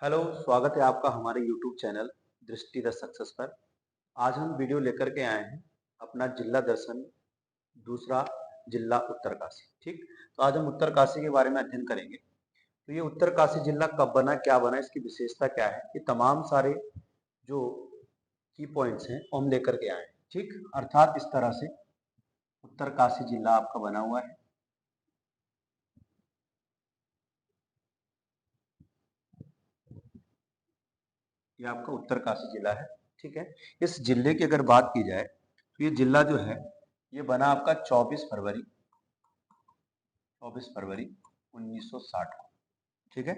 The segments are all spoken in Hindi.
हेलो, स्वागत है आपका हमारे YouTube चैनल दृष्टि द सक्सेस पर। आज हम वीडियो लेकर के आए हैं अपना जिला दर्शन दूसरा जिला उत्तरकाशी। ठीक, तो आज हम उत्तरकाशी के बारे में अध्ययन करेंगे। तो ये उत्तरकाशी जिला कब बना, क्या बना, इसकी विशेषता क्या है, ये तमाम सारे जो की पॉइंट्स हैं वो हम लेकर के आए हैं। ठीक, अर्थात इस तरह से उत्तरकाशी जिला आपका बना हुआ है। ये आपका उत्तरकाशी जिला है। ठीक है, इस जिले की अगर बात की जाए तो ये जिला जो है ये बना आपका 24 फरवरी 1960 को। ठीक है,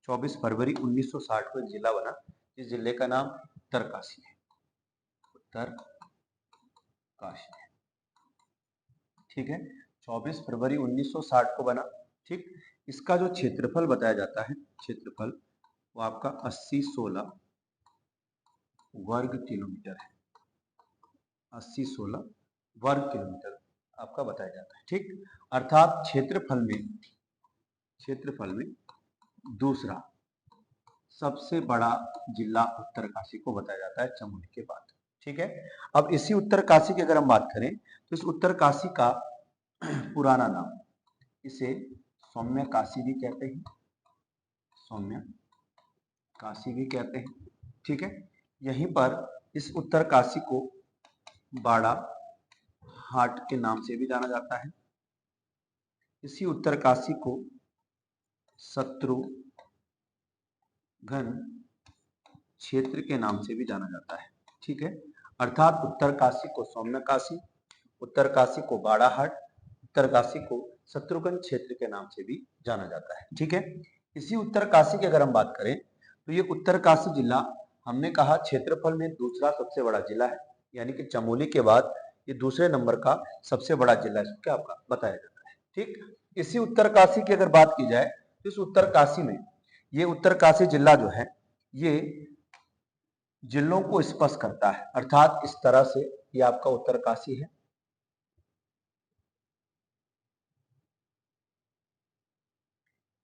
24 फरवरी 1960 को एक जिला बना। इस जिले का नाम उत्तरकाशी है। उत्तरकाशी है। ठीक है, 24 फरवरी 1960 को बना। ठीक, इसका जो क्षेत्रफल बताया जाता है, क्षेत्रफल वो आपका 80-16 वर्ग किलोमीटर है। 80-16 वर्ग किलोमीटर आपका बताया जाता है। ठीक, अर्थात क्षेत्रफल में दूसरा सबसे बड़ा जिला उत्तरकाशी को बताया जाता है चमोली के बाद। ठीक है, अब इसी उत्तरकाशी की अगर हम बात करें तो इस उत्तरकाशी का पुराना नाम, इसे सौम्य काशी भी कहते हैं। सौम्य काशी भी कहते हैं। ठीक है, यहीं पर इस उत्तरकाशी को बाड़ा हाट के नाम से भी जाना जाता है। इसी उत्तरकाशी को शत्रुघ्न क्षेत्र के नाम से भी जाना जाता है। ठीक है, अर्थात उत्तरकाशी को सौम्य काशी, उत्तरकाशी को बाड़ाहाट, उत्तरकाशी को शत्रुघ्न क्षेत्र के नाम से भी जाना जाता है। ठीक है, इसी उत्तरकाशी की अगर हम बात करें तो ये उत्तरकाशी जिला हमने कहा क्षेत्रफल में दूसरा सबसे बड़ा जिला है, यानी कि चमोली के बाद ये दूसरे नंबर का सबसे बड़ा जिला इसको क्या आपका बताया जाता है। ठीक, इसी उत्तरकाशी की अगर बात की जाए तो इस उत्तरकाशी में ये उत्तरकाशी जिला जो है ये जिलों को स्पर्श करता है। अर्थात इस तरह से ये आपका उत्तरकाशी है।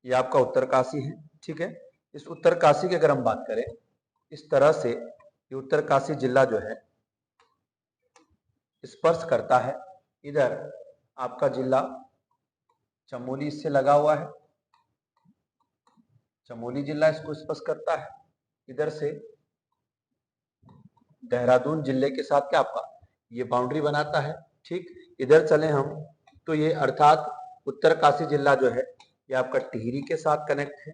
ये आपका उत्तरकाशी है। ठीक है, इस उत्तरकाशी की अगर हम बात करें, इस तरह से ये उत्तरकाशी जिला जो है स्पर्श करता है। इधर आपका जिला चमोली इससे लगा हुआ है, चमोली जिला इसको स्पर्श करता है। इधर से देहरादून जिले के साथ क्या आपका ये बाउंड्री बनाता है। ठीक, इधर चले हम तो ये अर्थात उत्तरकाशी जिला जो है ये आपका टिहरी के साथ कनेक्ट है।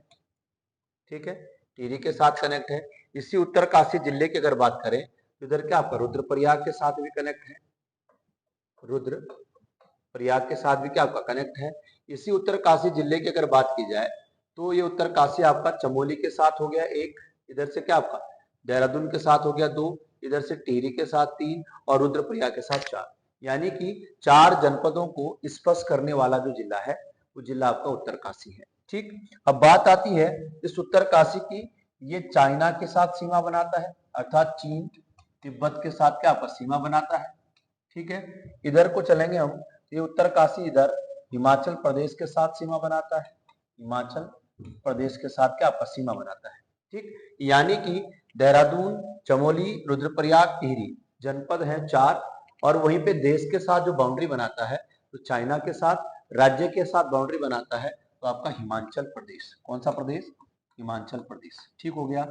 ठीक है, टिहरी के साथ कनेक्ट है। इसी उत्तरकाशी जिले की अगर बात करें तो इधर क्या आपका रुद्रप्रयाग के साथ भी कनेक्ट है। रुद्रप्रयाग के साथ भी क्या आपका कनेक्ट है। इसी उत्तरकाशी जिले की अगर बात की जाए तो ये उत्तरकाशी आपका चमोली के साथ हो गया एक, इधर से क्या आपका देहरादून के साथ हो गया दो, इधर से टिहरी के साथ तीन और रुद्रप्रयाग के साथ चार, यानी कि 4 जनपदों को स्पर्श करने वाला जो जिला है वो जिला आपका उत्तरकाशी है। ठीक, अब बात आती है इस उत्तरकाशी की, ये चाइना के साथ सीमा बनाता है, अर्थात चीन तिब्बत के साथ क्या आपका सीमा बनाता है। ठीक है, इधर को चलेंगे हम, ये उत्तरकाशी इधर हिमाचल प्रदेश के साथ सीमा बनाता है। हिमाचल प्रदेश के साथ क्या आपका सीमा बनाता है। ठीक, यानी कि देहरादून, चमोली, रुद्रप्रयाग, टिहरी जनपद हैं 4, और वहीं पे देश के साथ जो बाउंड्री बनाता है तो चाइना के साथ, राज्य के साथ बाउंड्री बनाता है तो आपका हिमाचल प्रदेश। कौन सा प्रदेश? हिमाचल प्रदेश। ठीक हो गया।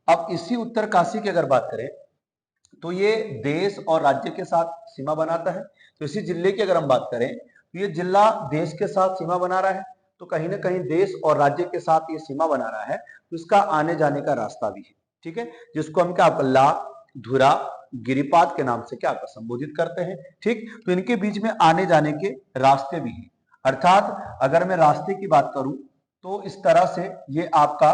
अब इसी उत्तरकाशी की अगर बात करें तो ये देश और राज्य के साथ सीमा बनाता है। तो इसी जिले की अगर हम बात करें तो ये जिला देश के साथ सीमा बना रहा है, तो कहीं ना कहीं देश और राज्य के साथ ये सीमा बना रहा है, तो इसका आने जाने का रास्ता भी है। ठीक है, जिसको हम क्या ला, धुरा, गिरिपाद के नाम से क्या संबोधित करते हैं। ठीक, तो इनके बीच में आने जाने के रास्ते भी हैं। अर्थात अगर मैं रास्ते की बात करूं तो इस तरह से ये आपका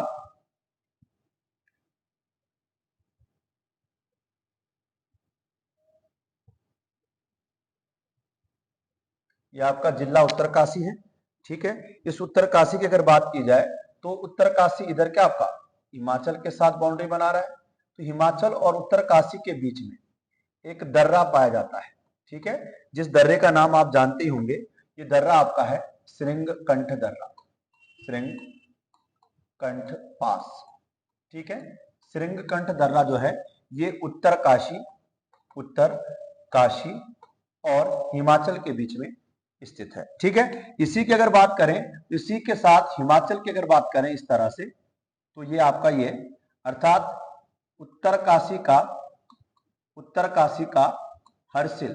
ये आपका जिला उत्तरकाशी है। ठीक है, इस उत्तरकाशी की अगर बात की जाए तो उत्तरकाशी इधर क्या आपका हिमाचल के साथ बाउंड्री बना रहा है, तो हिमाचल और उत्तरकाशी के बीच में एक दर्रा पाया जाता है। ठीक है, जिस दर्रे का नाम आप जानते ही होंगे, ये दर्रा आपका है श्रृंगकंठ दर्रा, श्रृंगकंठ पास। ठीक है। श्रृंगकंठ दर्रा जो है ये उत्तर काशी और हिमाचल के बीच में स्थित है। ठीक है। इसी की अगर बात करें, इसी के साथ हिमाचल की अगर बात करें इस तरह से, तो ये आपका ये अर्थात उत्तरकाशी का हर्षिल,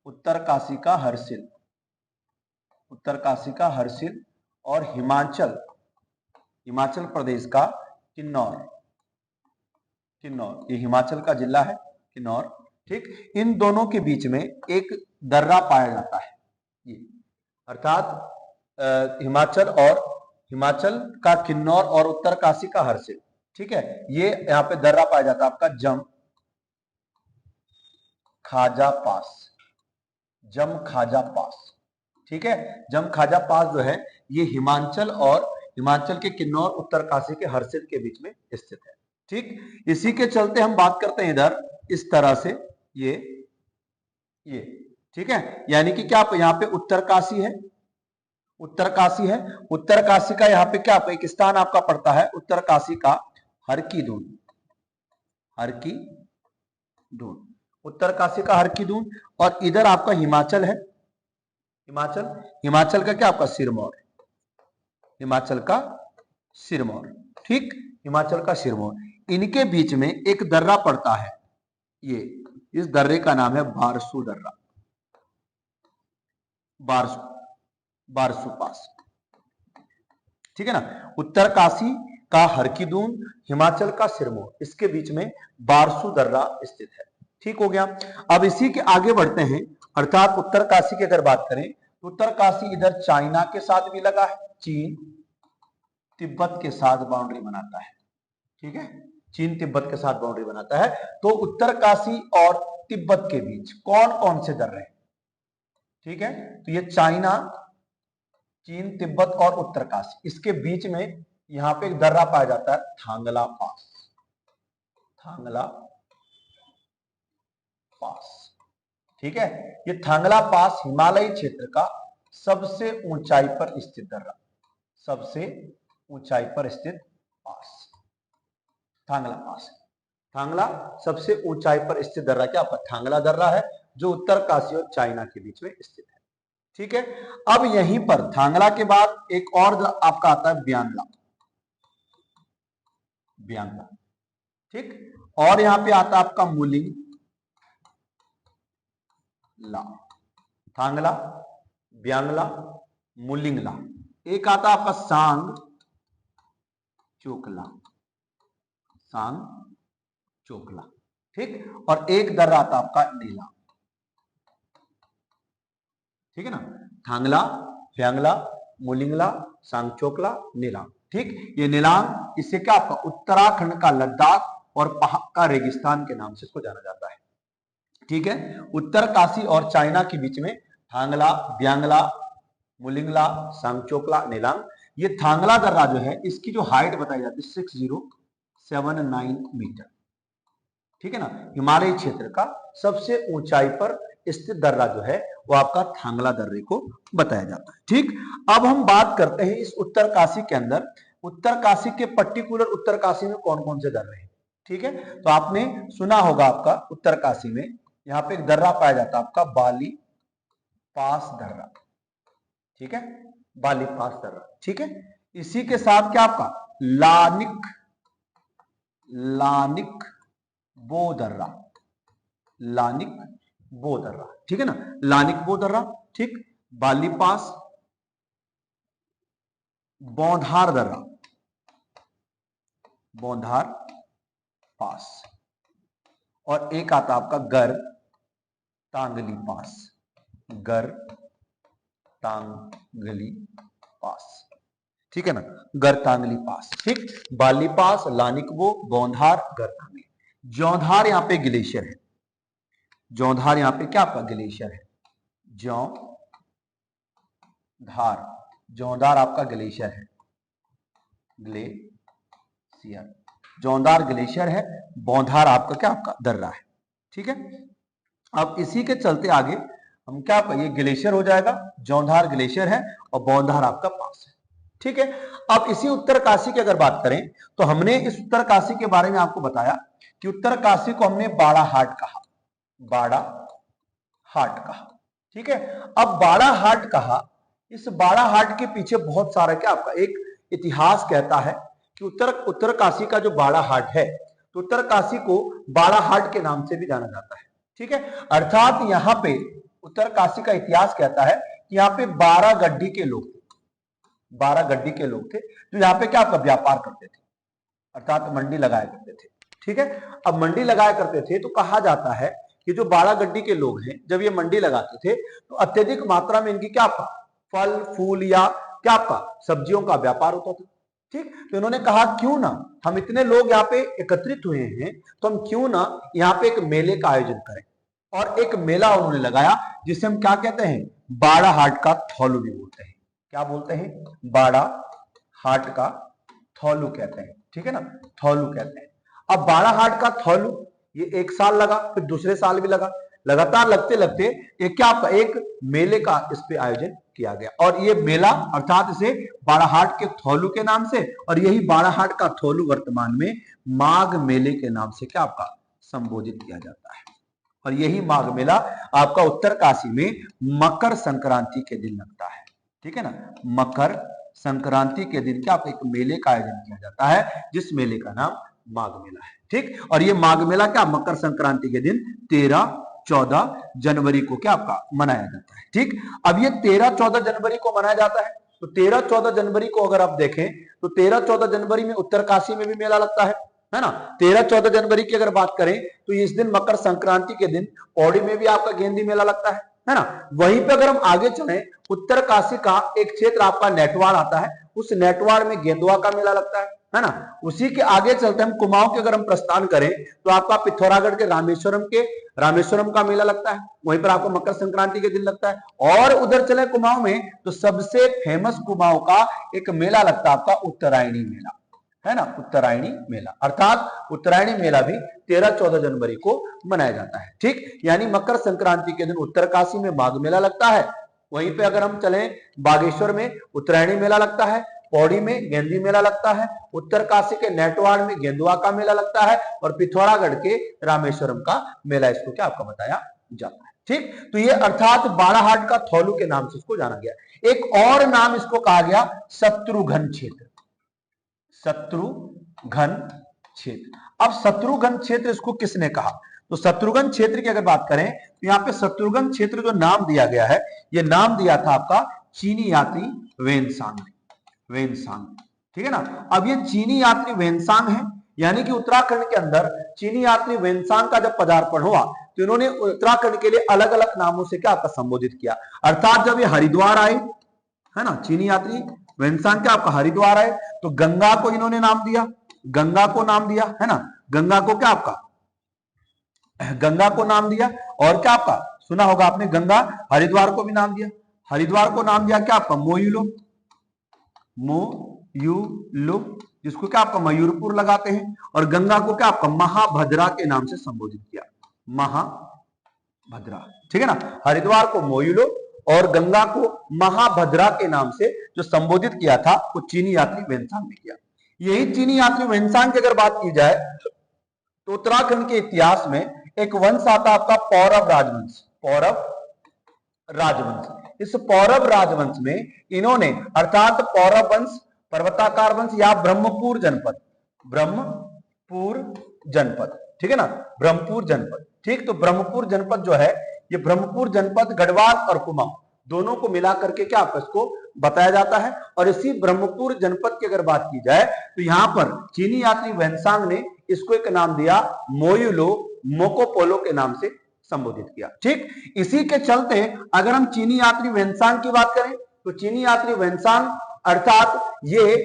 उत्तरकाशी का हर्षिल और हिमाचल प्रदेश का किन्नौर, ये हिमाचल का जिला है किन्नौर। ठीक, इन दोनों के बीच में एक दर्रा पाया जाता है ये, अर्थात हिमाचल का किन्नौर और उत्तरकाशी का हर्षिल। ठीक है, ये यहाँ पे दर्रा पाया जाता है आपका जम खाजा पास। ठीक है, जम खाजा पास जो है ये हिमाचल के किन्नौर उत्तरकाशी के हर्षिल के बीच में स्थित है। ठीक, इसी के चलते हम बात करते हैं इधर इस तरह से ये ठीक है, यानी कि क्या यहाँ पे उत्तरकाशी है, उत्तरकाशी का यहाँ पे क्या एक स्थान आपका पड़ता है उत्तरकाशी का हरकीदून, उत्तरकाशी का हरकीदून। और इधर आपका हिमाचल है, हिमाचल का क्या आपका सिरमौर, ठीक, हिमाचल का सिरमौर। इनके बीच में एक दर्रा पड़ता है, ये इस दर्रे का नाम है बारसू दर्रा, बारसू पास। ठीक है ना, उत्तरकाशी का हरकीदून, हिमाचल का सिरमौर, इसके बीच में बारसू दर्रा स्थित है। ठीक हो गया। अब इसी के आगे बढ़ते हैं, अर्थात उत्तरकाशी की अगर बात करें तो उत्तरकाशी इधर चाइना के साथ भी लगा है, चीन तिब्बत के साथ बाउंड्री बनाता है। ठीक है, चीन तिब्बत के साथ बाउंड्री बनाता है। तो उत्तरकाशी और तिब्बत के बीच कौन कौन से दर्रे हैं? ठीक है, तो ये चाइना, चीन, तिब्बत और उत्तरकाशी, इसके बीच में यहां पे एक दर्रा पाया जाता है थांगला पास, ठीक है, ये थांगला पास हिमालयी क्षेत्र का सबसे ऊंचाई पर स्थित दर्रा, थांगला पास। थांगला सबसे ऊंचाई पर स्थित दर्रा क्या आपका थांगला दर्रा है, जो उत्तरकाशी और चाइना के बीच में स्थित है। ठीक है, अब यहीं पर थांगला के बाद एक और आपका आता है ब्यांगला, ठीक, और यहां पे आता है आपका मुलिंग ला, थांगला, ब्यांगला, मुलिंगला। एक आता आपका सांग चोकला, ठीक, और एक दर्रा आता आपका नीला। ठीक है ना, थांगला, ब्यांगला, मुलिंगला, सांगचोकला, नीलाम। ठीक, ये नीलाम इससे क्या आपका उत्तराखंड का लद्दाख और पहाड़ का रेगिस्तान के नाम से इसको जाना जाता है। ठीक है, उत्तरकाशी और चाइना के बीच में थांगला, ब्यांगला, मुलिंगला, सांगचोकला, नीलाम। ये थांगला दर्रा जो है इसकी जो हाइट बताई जाती है 6079 मीटर। ठीक है ना, हिमालय क्षेत्र का सबसे ऊंचाई पर स्थित दर्रा जो है वो आपका थांगला दर्रे को बताया जाता है। ठीक, अब हम बात करते हैं इस उत्तरकाशी के अंदर, उत्तरकाशी के पर्टिकुलर उत्तरकाशी में कौन कौन से दर्रे हैं। ठीक है, तो आपने सुना होगा आपका उत्तरकाशी में यहाँ पे एक दर्रा पाया जाता है आपका बाली पास दर्रा। ठीक है, बाली पास दर्रा। ठीक है, इसी के साथ क्या आपका लानिक बो दर्रा, ठीक है ना, लानिक बो दर्रा। ठीक, बाली पास, बौंधार दर्रा, बौंधार पास, और एक आता आपका गर तांगली पास, ठीक है ना, गर तांगली पास। ठीक, बाली पास, लानिकबो, बौंधार, गर तांगली। जौंधार यहाँ पे ग्लेशियर है, जौंधार यहाँ पे क्या आपका ग्लेशियर है, जौंधार आपका ग्लेशियर है, जौंधार ग्लेशियर है, बौंधार आपका क्या आपका दर्रा है। ठीक है, अब इसी के चलते आगे हम क्या, ये ग्लेशियर हो जाएगा, जौंधार ग्लेशियर है और बौंधार आपका पास है। ठीक है। अब इसी उत्तरकाशी की अगर बात करें तो हमने इस उत्तरकाशी के बारे में आपको बताया कि उत्तरकाशी को हमने बाड़ाहाट कहा, बाड़ाहाट कहा, ठीक है। अब बाड़ाहाट कहा, इस बाड़ाहाट के पीछे बहुत सारा क्या आपका एक इतिहास कहता है कि उत्तरकाशी का जो बाड़ाहाट है, तो उत्तरकाशी को बाड़ाहाट के नाम से भी जाना जाता है, ठीक है। अर्थात यहाँ पे उत्तरकाशी का इतिहास कहता है कि यहाँ पे 12 गड्डी के लोग थे, 12 गड्डी के लोग थे जो यहाँ पे क्या आपका व्यापार करते थे, अर्थात मंडी लगाया करते थे, ठीक है। अब मंडी लगाया करते थे तो कहा जाता है कि जो 12 गड्डी के लोग हैं जब ये मंडी लगाते थे तो अत्यधिक मात्रा में इनकी क्या आपका फल फूल या क्या आपका सब्जियों का व्यापार होता था, ठीक। तो इन्होंने कहा क्यों ना हम इतने लोग यहाँ पे एकत्रित हुए हैं तो हम क्यों ना यहाँ पे एक मेले का आयोजन करें, और एक मेला उन्होंने लगाया जिसे हम क्या कहते हैं, बाड़ाहाट का थौलू भी बोलते हैं। क्या बोलते हैं, बाड़ाहाट का थौलू कहते हैं, ठीक है ना, थौलू कहते हैं। अब बाड़ाहाट का थौलू ये 1 साल लगा, फिर दूसरे साल भी लगा, लगातार लगते लगते एक क्या आपका एक मेले का इस पे आयोजन किया गया, और ये मेला अर्थात इसे बाड़ाहाट के थौलू के नाम से, और यही बाड़ाहाट का थौलू वर्तमान में माघ मेले के नाम से क्या आपका संबोधित किया जाता है। और यही माघ मेला आपका उत्तरकाशी में मकर संक्रांति के दिन लगता है, ठीक है ना। मकर संक्रांति के दिन क्या एक मेले का आयोजन किया जाता है जिस मेले का नाम माघ मेला है, ठीक। और ये माघ मेला क्या मकर संक्रांति के दिन 13-14 जनवरी को क्या आपका मनाया जाता है, ठीक। अब ये 13-14 जनवरी को मनाया जाता है, तो 13-14 जनवरी को अगर आप देखें तो 13-14 जनवरी में उत्तरकाशी में भी मेला लगता है ना। 13-14 जनवरी की अगर बात करें तो इस दिन मकर संक्रांति के दिन पौड़ी में भी आपका गेंदी मेला लगता है ना। वहीं पे अगर हम आगे चलें उत्तरकाशी का एक क्षेत्र आपका नेटवाड़ आता है, उस नेटवाड़ में गेंदुआ का मेला लगता है ना। उसी के आगे चलते हम कुमाऊं के अगर हम प्रस्थान करें तो आपका पिथौरागढ़ के रामेश्वरम का मेला लगता है, वहीं पर आपको मकर संक्रांति के दिन लगता है। और उधर चले कुमाऊं में तो सबसे फेमस कुमाऊं का एक मेला लगता है आपका उत्तरायणी मेला, है ना, उत्तरायणी मेला। अर्थात उत्तरायणी मेला भी 13-14 जनवरी को मनाया जाता है, ठीक। यानी मकर संक्रांति के दिन उत्तरकाशी में माघ मेला लगता है, वहीं पे अगर हम चलें बागेश्वर में उत्तरायणी मेला लगता है, पौड़ी में गेंदी मेला लगता है, उत्तरकाशी के नेटवाड़ में गेंदुआ का मेला लगता है, और पिथौरागढ़ के रामेश्वरम का मेला इसको क्या आपका बताया जाता है, ठीक। तो ये अर्थात बाड़ाहाट का थौलू के नाम से इसको जाना गया। एक और नाम इसको कहा गया शत्रुघ्न क्षेत्र, शत्रुघ्न क्षेत्र। अब शत्रुघ्न क्षेत्र इसको किसने कहा, तो शत्रुघ्न क्षेत्र की अगर बात करें तो यहाँ पे शत्रुघ्न क्षेत्र जो नाम दिया गया है ये नाम दिया था आपका चीनी यात्री वेनसांग, ठीक है ना। अब ये चीनी यात्री वेनसांग है, यानी कि उत्तराखंड के अंदर चीनी यात्री वेनसांग का जब पदार्पण हुआ तो इन्होंने उत्तराखंड के लिए अलग अलग नामों से क्या आपका संबोधित किया। अर्थात जब ये हरिद्वार आए, है ना, चीनी यात्री वेनसांग क्या आपका हरिद्वार आए तो गंगा को इन्होंने नाम दिया, गंगा को नाम दिया, है ना, गंगा को क्या आपका गंगा को नाम दिया। और क्या आपका सुना होगा आपने गंगा हरिद्वार को भी नाम दिया, हरिद्वार को नाम दिया क्या आपका मोयूलो, जिसको क्या आपका मयूरपुर लगाते हैं, और गंगा को क्या आपका महाभद्रा के नाम से संबोधित किया, महाभद्रा, ठीक है ना। हरिद्वार को मोयूलो और गंगा को महाभद्रा के नाम से जो संबोधित किया था वो चीनी यात्री वेनसांग ने किया। यही चीनी यात्री वेनसांग की अगर बात की जाए तो उत्तराखंड के इतिहास में एक वंश आता आपका पौरव राजवंश। इस पौरव राजवंश में इन्होंने अर्थात पौरव वंश, पर्वताकार वंश या ब्रह्मपुर जनपद, ठीक है ना, ब्रह्मपुर जनपद, ठीक। तो ब्रह्मपुर जनपद जो है ये ब्रह्मपुर जनपद गढ़वाल और कुमाऊं दोनों को मिला करके क्या आपको इसको बताया जाता है। और इसी ब्रह्मपुर जनपद की अगर बात की जाए तो यहाँ पर चीनी यात्री वेनसांग ने इसको एक नाम दिया मोयुलो मोकोपोलो के नाम से संबोधित किया, ठीक। इसी के चलते अगर हम चीनी यात्री वेनसांग की बात करें तो चीनी यात्री वेनसांग अर्थात ये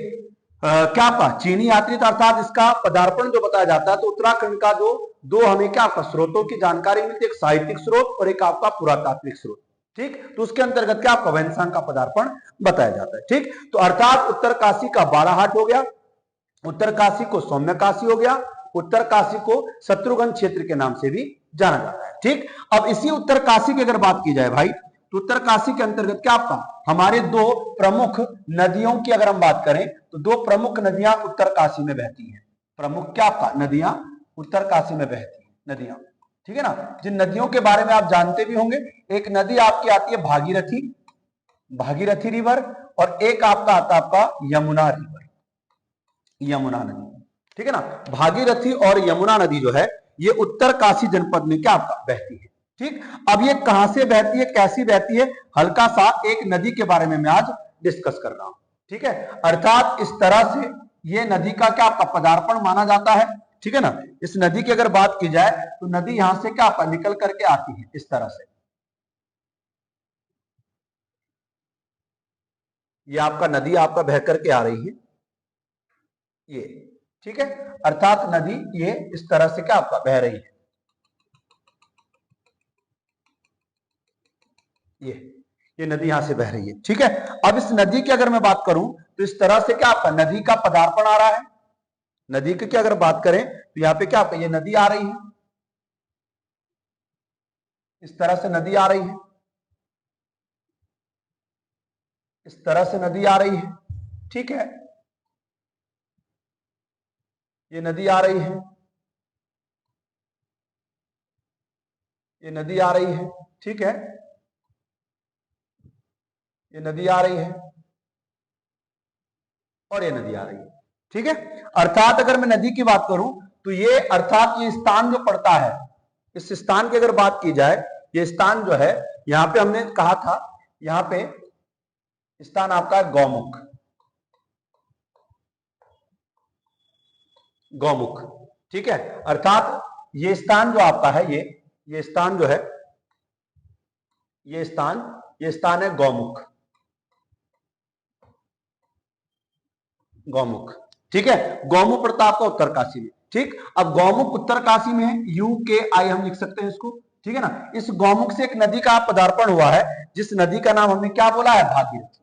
क्या आपका चीनी यात्री अर्थात इसका पदार्पण जो बताया जाता है तो उत्तराखंड का जो दो हमें क्या आपका स्रोतों की जानकारी मिलती है, एक साहित्यिक स्रोत और एक आपका पुरातात्विक स्रोत, ठीक। तो उसके अंतर्गत क्या आपका वेनसांग का पदार्पण बताया जाता है, ठीक। तो अर्थात उत्तरकाशी का बाड़ाहाट हो गया, उत्तरकाशी को सौम्यकाशी हो गया, उत्तरकाशी को शत्रुघ्न क्षेत्र के नाम से भी जाना जाता है, ठीक। अब इसी उत्तरकाशी की अगर बात की जाए भाई तो उत्तरकाशी के अंतर्गत क्या आपका हमारे दो प्रमुख नदियों की अगर हम बात करें तो दो प्रमुख नदियां उत्तरकाशी में बहती हैं। प्रमुख क्या आपका नदियां उत्तरकाशी में बहती हैं नदियां, ठीक है ना। जिन नदियों के बारे में आप जानते भी होंगे, एक नदी आपकी आती है भागीरथी, भागीरथी रिवर, और एक आपका आता है आपका यमुना रिवर, यमुना नदी, ठीक है ना। भागीरथी और यमुना नदी जो है ये उत्तरकाशी जनपद में क्या आपका बहती है, ठीक। अब ये कहां से बहती है, कैसी बहती है, हल्का सा एक नदी के बारे में मैं आज डिस्कस कर रहा हूं, ठीक है। अर्थात इस तरह से ये नदी का क्या आपका पदार्पण माना जाता है, ठीक है ना। इस नदी की अगर बात की जाए तो नदी यहां से क्या आपका निकल करके आती है इस तरह से, ये आपका नदी आपका बह करके आ रही है ये, ठीक है। अर्थात नदी ये इस तरह से क्या आपका बह रही है, ये नदी यहां से बह रही है, ठीक है। अब इस नदी की अगर मैं बात करूं तो इस तरह से क्या आपका नदी का पदार्पण आ रहा है। नदी की अगर बात करें तो यहां पे क्या आपका ये नदी आ रही है, इस तरह से नदी आ रही है, इस तरह से नदी आ रही है, ठीक है। ये नदी आ रही है, ये नदी आ रही है, ठीक है। ये नदी आ रही है और ये नदी आ रही है, ठीक है। अर्थात अगर मैं नदी की बात करूं तो ये अर्थात ये स्थान जो पड़ता है, इस स्थान की अगर बात की जाए, ये स्थान जो है यहां पे हमने कहा था, यहां पे स्थान आपका गौमुख, गौमुख, ठीक है। अर्थात ये स्थान जो आपका है ये स्थान जो है ये स्थान है गौमुख, गौमुख, ठीक है। गौमुख पड़ता आपका उत्तरकाशी में, ठीक। अब गौमुख उत्तरकाशी में है, UKI हम लिख सकते हैं इसको, ठीक है ना। इस गौमुख से एक नदी का पदार्पण हुआ है जिस नदी का नाम हमने क्या बोला है, भागीरथी,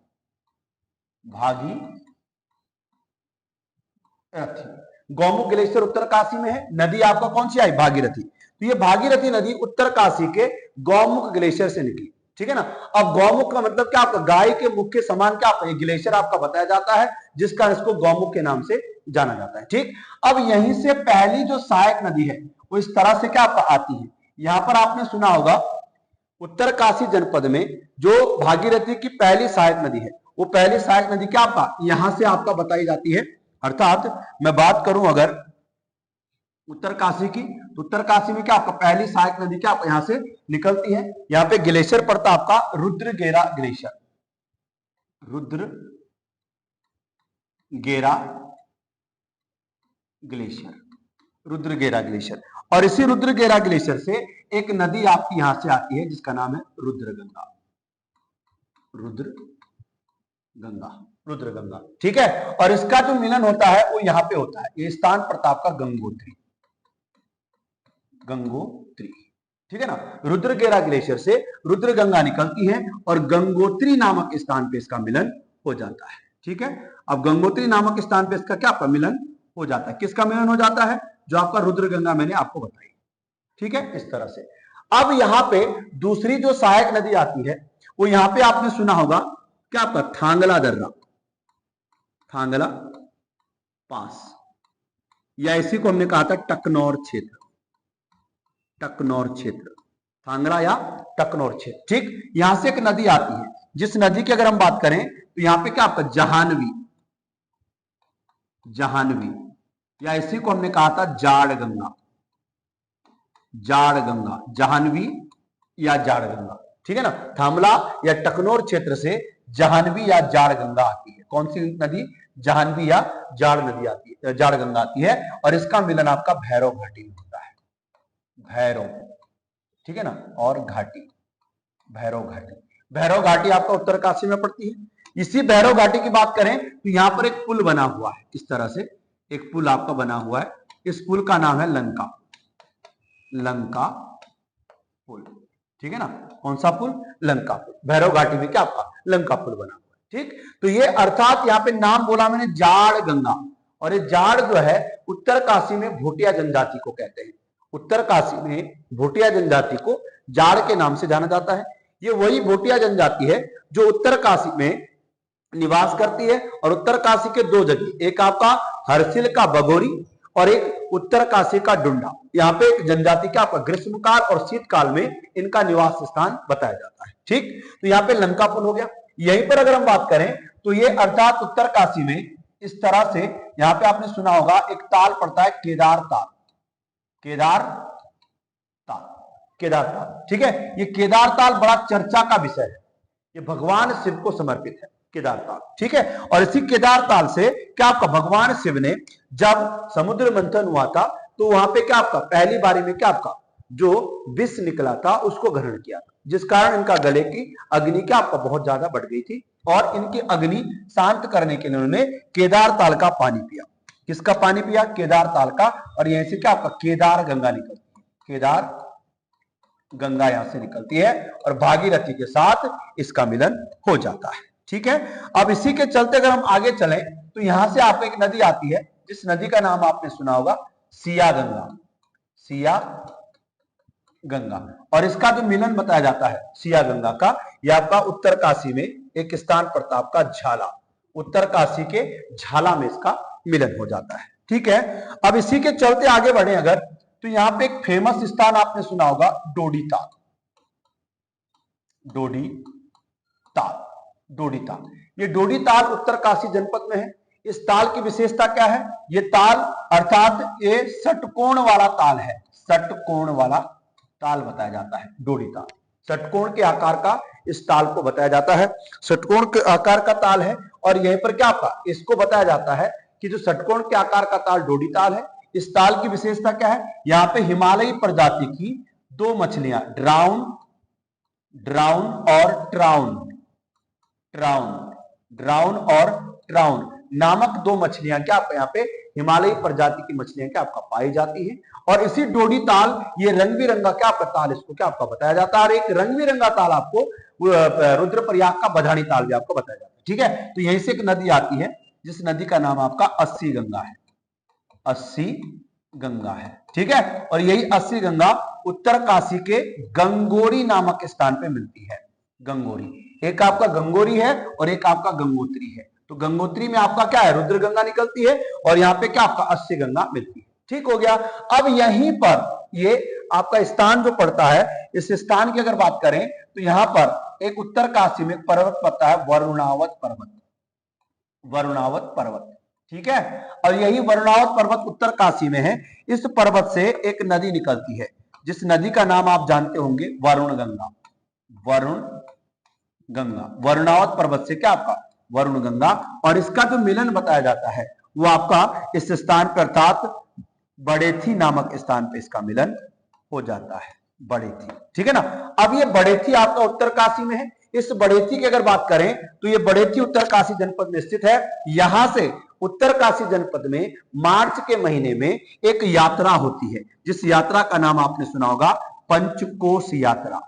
भागीरथी। गौमुख ग्लेशियर उत्तरकाशी में है, नदी आपका कौन सी आई, भागीरथी। तो ये भागीरथी नदी उत्तरकाशी के गौमुख ग्लेशियर से निकली, ठीक है ना। अब गौमुख का मतलब क्या आपका गाय के मुख के समान क्या आपका ये ग्लेशियर आपका बताया जाता है, जिस कारण इसको गौमुख के नाम से जाना जाता है, ठीक। अब यहीं से पहली जो सहायक नदी है वो इस तरह से क्या आपका आती है, यहां पर आपने सुना होगा उत्तरकाशी जनपद में जो भागीरथी की पहली सहायक नदी है, वो पहली सहायक नदी क्या आपका यहां से आपका बताई जाती है। अर्थात मैं बात करूं अगर उत्तरकाशी की, तो उत्तरकाशी में क्या आपका पहली सहायक नदी क्या आपका यहां से निकलती है, यहां पे ग्लेशियर पड़ता आपका रुद्रगेरा ग्लेशियर, रुद्रगेरा ग्लेशियर, रुद्रगेरा ग्लेशियर। और इसी रुद्रगेरा ग्लेशियर से एक नदी आपकी यहां से आती है जिसका नाम है रुद्रगंगा, रुद्रगंगा, रुद्रगंगा, ठीक है। और इसका जो मिलन होता है वो यहां पे होता है, ये स्थान प्रताप का गंगोत्री, गंगोत्री, ठीक है ना। रुद्रगेरा ग्लेशियर से रुद्रगंगा निकलती है और गंगोत्री नामक स्थान पे इसका मिलन हो जाता है, ठीक है। अब गंगोत्री नामक स्थान पे इसका क्या आपका मिलन हो जाता है, किसका मिलन हो जाता है, जो आपका रुद्रगंगा मैंने आपको बताई, ठीक है, इस तरह से। अब यहां पे दूसरी जो सहायक नदी आती है वो यहां पे आपने सुना होगा क्या आपका थांगला दर्रा, थांगला पास, या इसी को हमने कहा था टकनौर क्षेत्र, टकनौर क्षेत्र, थांगला या टकनौर क्षेत्र, ठीक। यहां से एक नदी आती है जिस नदी की अगर हम बात करें तो यहां पे क्या आपका जाह्नवी, जाह्नवी, या इसी को हमने कहा था जाड़ गंगा, जाड़ गंगा, जाह्नवी या जाड़ गंगा, ठीक है ना। थांगला या टकनौर क्षेत्र से जाह्नवी या जाड़ गंगा आती है, कौन सी नदी, जाह्नवी या जाड़ नदी आती है, जाड़ गंगा आती है, और इसका मिलन आपका भैरव घाटी में होता है, भैरव, ठीक है ना, और घाटी, भैरव घाटी, भैरव घाटी आपका उत्तरकाशी में पड़ती है। इसी भैरव घाटी की बात करें तो यहां पर एक पुल बना हुआ है, इस तरह से एक पुल आपका बना हुआ है, इस पुल का नाम है लंका, लंका पुल, ठीक है ना। कौन सा पुल, लंका पुल, भैरव घाटी में क्या आपका लंका पुल बना हुआ है, ठीक। तो ये अर्थात यहाँ पे नाम बोला मैंने जाड़ गंगा, और ये जाड़ जो है उत्तरकाशी में भोटिया जनजाति को कहते हैं, उत्तरकाशी में भोटिया जनजाति को जाड़ के नाम से जाना जाता है। ये वही भोटिया जनजाति है जो उत्तरकाशी में निवास करती है। और उत्तरकाशी के दो जगह, एक आपका हरसिल का बगोरी और एक उत्तरकाशी का डुंडा, यहाँ पे एक जनजाति का आपका ग्रीष्मकाल और शीतकाल में इनका निवास स्थान बताया जाता है। ठीक, तो यहाँ पे लंकापुर हो गया। यहीं पर अगर हम बात करें तो ये अर्थात उत्तरकाशी में इस तरह से, यहाँ पे आपने सुना होगा एक ताल पड़ता है केदार ताल, केदार ताल, केदार ताल। ठीक है, ये केदार ताल बड़ा चर्चा का विषय है, ये भगवान शिव को समर्पित है केदार ताल। ठीक है, और इसी केदार ताल से क्या आपका भगवान शिव ने जब समुद्र मंथन हुआ था तो वहां पे क्या आपका पहली बारी में क्या आपका जो विष निकला था उसको ग्रहण किया था, जिस कारण इनका गले की अग्नि क्या आपका बहुत ज्यादा बढ़ गई थी और इनकी अग्नि शांत करने के लिए उन्होंने केदार ताल का पानी पिया। किसका पानी पिया? केदार ताल का। और यहीं से क्या आपका केदार गंगा निकलती है, केदार गंगा यहां से निकलती है और भागीरथी के साथ इसका मिलन हो जाता है। ठीक है, अब इसी के चलते अगर हम आगे चलें तो यहां से आपको एक नदी आती है जिस नदी का नाम आपने सुना होगा सिया गंगा, सिया गंगा। और इसका जो मिलन बताया जाता है सिया गंगा का, यह आपका उत्तरकाशी में एक स्थान पड़ता है आपका झाला, उत्तरकाशी के झाला में इसका मिलन हो जाता है। ठीक है, अब इसी के चलते आगे बढ़े अगर तो यहां पे एक फेमस स्थान आपने सुना होगा डोडी ताल, डोडी ताल, डोडी ताल। ये डोडी ताल उत्तरकाशी जनपद में है। इस ताल की विशेषता क्या है? ये ताल अर्थात ये षटकोण वाला ताल है, षटकोण वाला ताल बताया जाता है डोडी ताल। षटकोण के आकार का इस ताल को बताया जाता है, षटकोण के आकार का ताल है। और यहीं पर क्या आपका इसको बताया जाता है कि जो षटकोण के आकार का ताल डोडी ताल है, इस ताल की विशेषता क्या है? यहाँ पे हिमालयी प्रजाति की दो मछलियां ड्राउन, ड्राउन और ट्राउन, ट्राउन, ड्राउन और ट्राउन नामक दो मछलियां क्या आपका यहाँ पे हिमालयी प्रजाति की मछलियां क्या आपका पाई जाती है। और इसी डोडी ताल, ये रंग बिरंगा क्या आपका ताल इसको क्या आपका बताया जाता है। और एक रंग बिरंगा ताल आपको रुद्रप्रयाग का बधानी ताल भी आपको बताया जाता है। ठीक है, तो यहीं से एक नदी आती है जिस नदी का नाम आपका अस्सी गंगा है, अस्सी गंगा है। ठीक है, और यही अस्सी गंगा उत्तरकाशी के गंगोरी नामक स्थान पे मिलती है। गंगोरी, एक आपका गंगोरी है और एक आपका गंगोत्री है। तो गंगोत्री में आपका क्या है रुद्र गंगा निकलती है और यहाँ पे क्या आपका अस्सी गंगा मिलती है। ठीक हो गया। अब यहीं पर ये आपका स्थान जो पड़ता है, इस स्थान की अगर बात करें तो यहां पर एक उत्तरकाशी में पर्वत पड़ता है वरुणावत पर्वत, वरुणावत पर्वत। ठीक है, और यही वरुणावत पर्वत उत्तरकाशी में है। इस पर्वत से एक नदी निकलती है जिस नदी का नाम आप जानते होंगे वरुण गंगा, वरुण गंगा। वरुणावत पर्वत से क्या आपका वरुण गंगा। और इसका जो मिलन बताया जाता है वो आपका इस स्थान पर अर्थात बड़ेथी नामक स्थान पे इसका मिलन हो जाता है, बड़ेथी। ठीक है ना। अब ये बड़ेथी आपका उत्तरकाशी में है। इस बड़ेथी की अगर बात करें तो ये बड़ेथी उत्तरकाशी जनपद में स्थित है। यहां से उत्तरकाशी जनपद में मार्च के महीने में एक यात्रा होती है जिस यात्रा का नाम आपने सुना होगा पंचकोश यात्रा,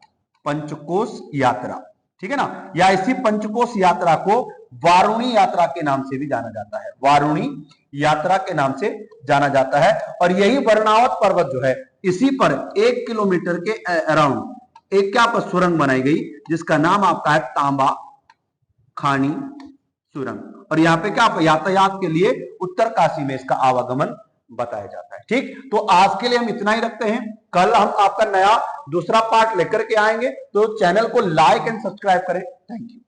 पंचकोश यात्रा। ठीक है ना, या इसी पंचकोश यात्रा को वारुणी यात्रा के नाम से भी जाना जाता है, वारुणी यात्रा के नाम से जाना जाता है। और यही वरुणावत पर्वत जो है इसी पर 1 किलोमीटर के अराउंड एक क्या पर सुरंग बनाई गई जिसका नाम आपका है तांबा खानी सुरंग। और यहाँ पे क्या यातायात के लिए उत्तरकाशी में इसका आवागमन बताया जाता है। ठीक, तो आज के लिए हम इतना ही रखते हैं। कल हम आपका नया दूसरा पार्ट लेकर के आएंगे, तो चैनल को लाइक एंड सब्सक्राइब करें। Thank you.